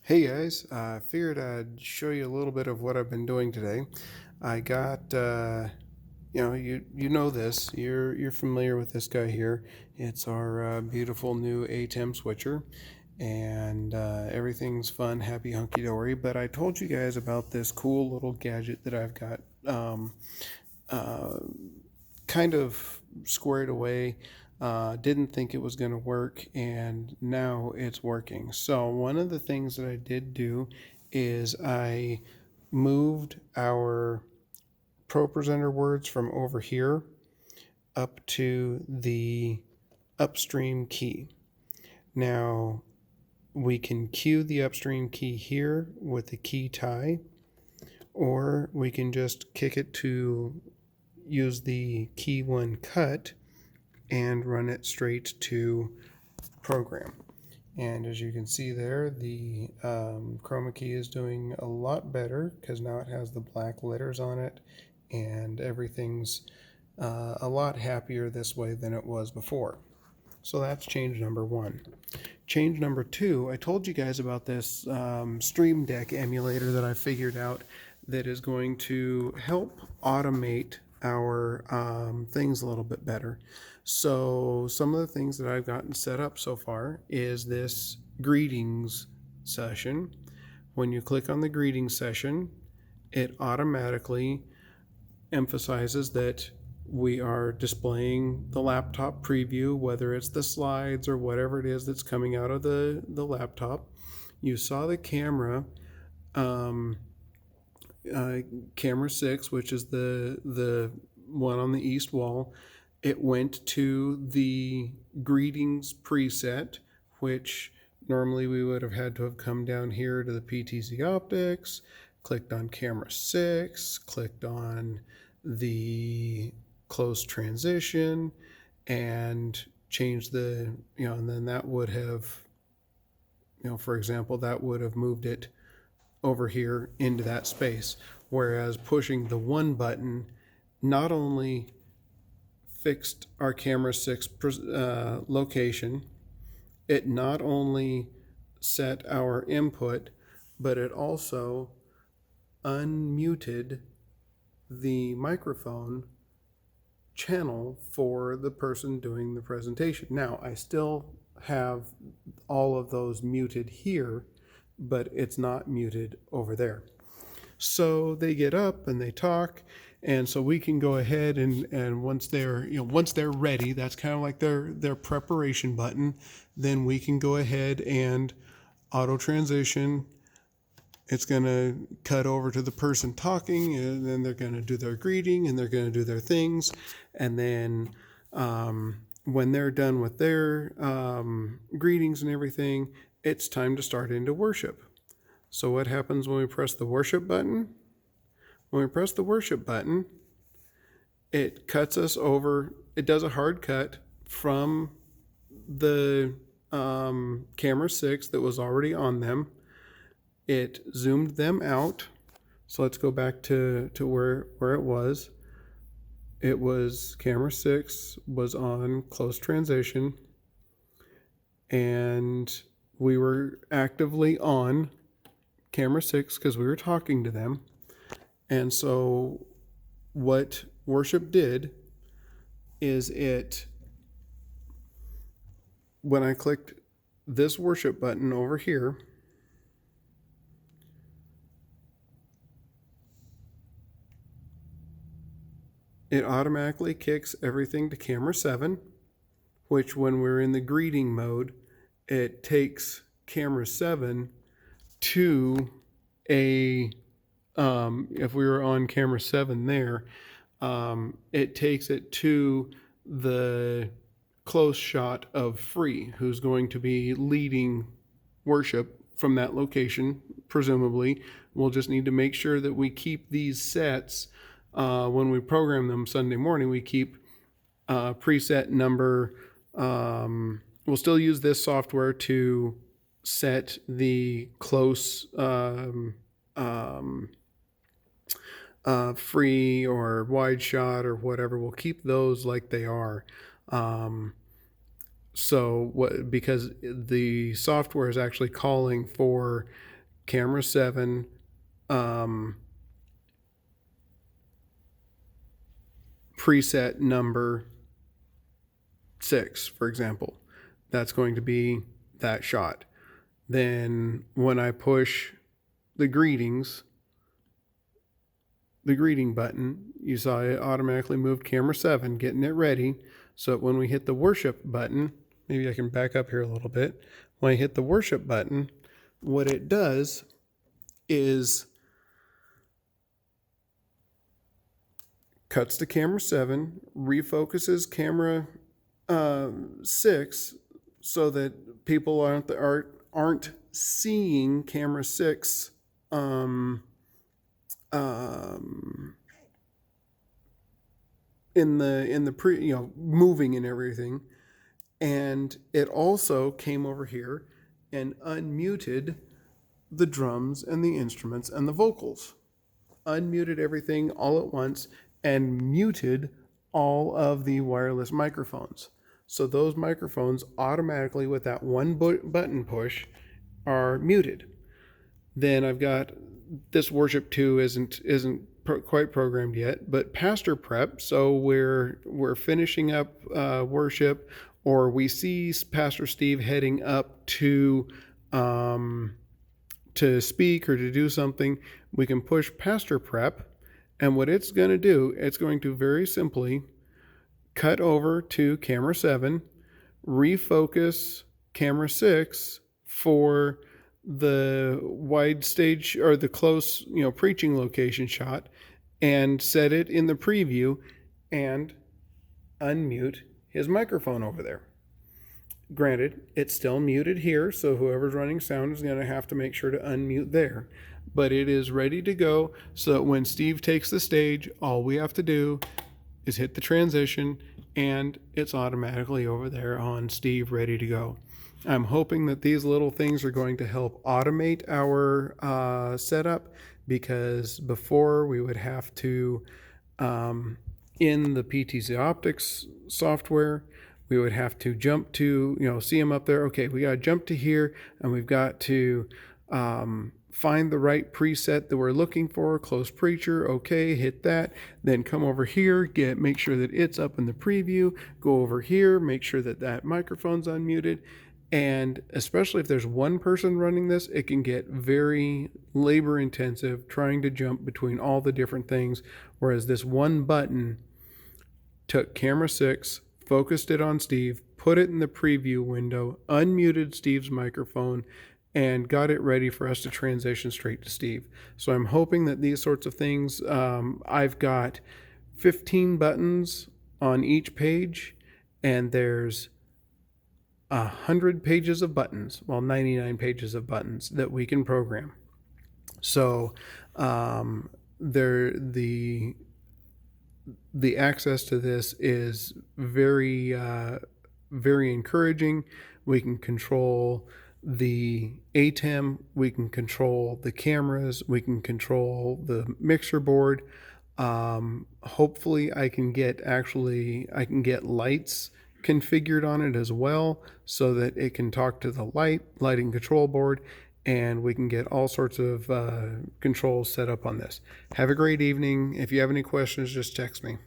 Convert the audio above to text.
Hey guys, I figured I'd show you a little bit of what I've been doing today. I got, you know this. You're familiar with this guy here. It's our beautiful new ATEM switcher, and everything's fun, happy, hunky dory. But I told you guys about this cool little gadget that I've got uh, kind of squared away. Didn't think it was going to work, and now it's working. So, one of the things that I did do is I moved our Pro Presenter words from over here up to the upstream key. Now, we can cue the upstream key here with the key tie, or we can just kick it to use the key one cut and run it straight to program. And as you can see there, the chroma key is doing a lot better because now it has the black letters on it, and everything's a lot happier this way than it was before. So that's change number one. Change number two, I told you guys about this Stream Deck emulator that I figured out that is going to help automate our things a little bit better. So some of the things that I've gotten set up so far is this greetings session. When you click on the greetings session, it automatically emphasizes that we are displaying the laptop preview, whether it's the slides or whatever it is that's coming out of the laptop. You saw the camera, camera 6, which is the one on the east wall. It went to the greetings preset, which normally we would have had to have come down here to the PTZ optics, clicked on camera 6, clicked on the close transition, and changed the, and then that would have, for example, that would have moved it over here into that space. Whereas pushing the one button not only fixed our camera 6 location, it not only set our input, but it also unmuted the microphone channel for the person doing the presentation. Now, I still have all of those muted here, but it's not muted over there. So they get up and they talk, and so we can go ahead and once they're ready, that's kind of like their preparation button, then we can go ahead and auto transition. It's going to cut over to the person talking, and then they're going to do their greeting and they're going to do their things. And then when they're done with their greetings and everything, it's time to start into worship. So what happens when we press the worship button? When we press the worship button, it cuts us over. It does a hard cut from the camera 6 that was already on them. It zoomed them out. So let's go back to where it was. It was camera 6 was on close transition, and we were actively on camera 6 because we were talking to them. And so what worship did is when I clicked this worship button over here, it automatically kicks everything to camera 7, which when we're in the greeting mode, it takes camera 7 to if we were on camera 7 there, it takes it to the close shot of Free, who's going to be leading worship from that location, presumably. We'll just need to make sure that we keep these sets, when we program them Sunday morning, we keep preset number. We'll still use this software to set the close free or wide shot or whatever. We'll keep those like they are. Because the software is actually calling for camera 7, preset number 6, for example. That's going to be that shot. Then when I push the greeting button, you saw it automatically moved camera 7, getting it ready. So that when we hit the worship button, maybe I can back up here a little bit. When I hit the worship button, what it does is cuts to camera 7, refocuses camera 6 so that people aren't seeing camera 6 in the pre, moving and everything. And it also came over here and unmuted the drums and the instruments and the vocals. Unmuted everything all at once and muted all of the wireless microphones. So those microphones automatically, with that one button push, are muted. Then I've got this worship 2 isn't quite programmed yet, but pastor prep. So we're finishing up worship, or we see Pastor Steve heading up to speak or to do something. We can push pastor prep, and what it's going to do, it's going to very simply cut over to camera 7, refocus camera 6 for the wide stage or the close, preaching location shot, and set it in the preview and unmute his microphone over there. Granted, it's still muted here, so whoever's running sound is going to have to make sure to unmute there. But it is ready to go, so that when Steve takes the stage, all we have to do is hit the transition, and it's automatically over there on Steve, ready to go. I'm hoping that these little things are going to help automate our setup, because before we would have to, in the PTZ Optics software, we would have to jump to, see them up there. Okay, we got to jump to here, and we've got to find the right preset that we're looking for, close preacher, okay, hit that, then come over here, make sure that it's up in the preview, go over here, make sure that that microphone's unmuted. And especially if there's one person running this, it can get very labor intensive trying to jump between all the different things, whereas this one button took camera 6, focused it on Steve, put it in the preview window, unmuted Steve's microphone, and got it ready for us to transition straight to Steve. So I'm hoping that these sorts of things, I've got 15 buttons on each page, and there's 100 pages of buttons, 99 pages of buttons that we can program. So the access to this is very, very encouraging. We can control the ATEM, we can control the cameras, we can control the mixer board. Hopefully I can get lights configured on it as well, so that it can talk to the lighting control board, and we can get all sorts of controls set up on this. Have a great evening. If you have any questions, just text me.